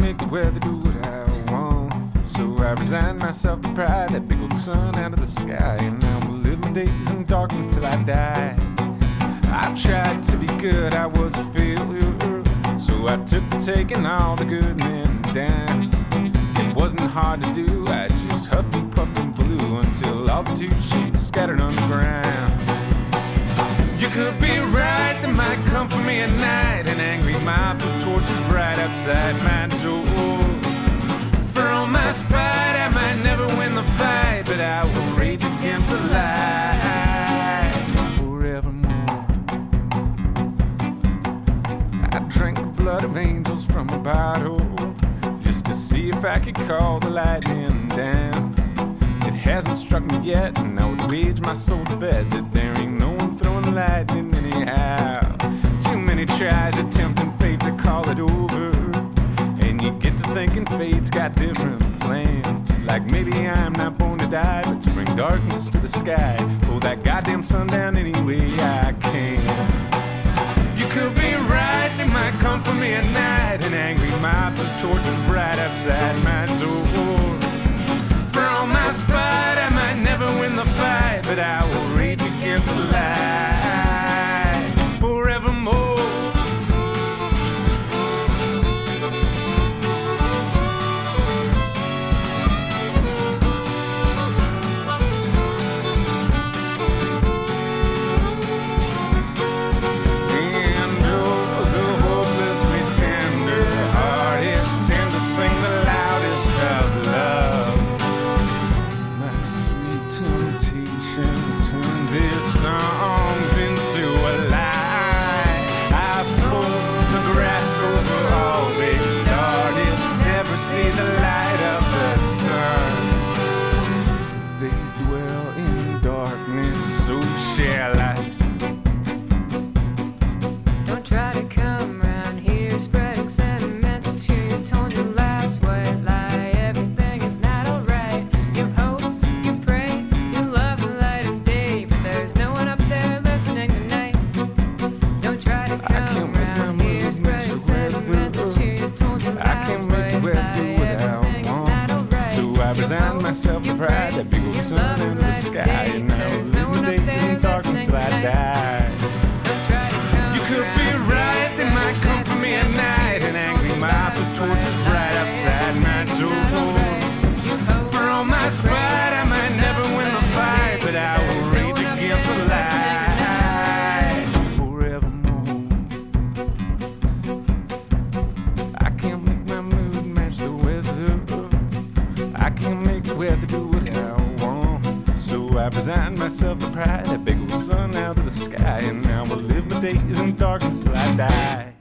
make the weather do what I want. So I resigned myself to pride, that big old sun out of the sky. And now I'll live my days in darkness till I die. I've tried to be good, I was a failure. So I took to taking all the good men down. It wasn't hard to do, I just huffed and puffed and blew until all the two sheets scattered on the ground. You could be right, there might come for me at night an angry mob with torches bright outside my door. For all my spite, I might never win the fight, but I will rage against the light forevermore. I drank the blood of angels from a bottle just to see if I could call the lightning down. It hasn't struck me yet, and I would wage my soul to bet that there ain't no one throwing lightning anyhow. Too many tries attempting fate to call it over, and you get to thinking fate's got different plans. Like maybe I'm not born to die, but to bring darkness to the sky. Hold that goddamn sundown any way I can. You could be right, they might come for me at night an angry mob with torches bright outside my door. For all my spite, I might never win the fight, but I will rage against the light forevermore. And oh, the hopelessly tender-hearted tend to sing the loudest of love. My sweet temptations turn these songs into a lie. I fold the grass over all they started, never see the light of the sun. They dwell in darkness, so shall I. Don't try to come round here spreading sentimental cheer. You told your last white lie, everything is not alright. You hope, you pray, you love the light of day, but there's no one up there listening tonight. Don't try to can't come make round my here moves spreading match the weather. sentimental cheer. You told your I last can't make white the weather lie, do what I everything is want. not alright. So I You resigned hope, myself to you pride, pray, that big old you sun love the in the light of sky. day, And but now there's I'll no live one my up days there in darkness listening till I tonight. die. Don't try to come You could be round right, they might come for me at night an angry mob with torches bright outside my door. For all my spite, I might never win the fight, but I will rage against the light forevermore. I can't make my mood match the weather. I can't make the weather do what I want. So I resigned myself to pride, that big old sun out of the sky. And now I will live my days in darkness till I die.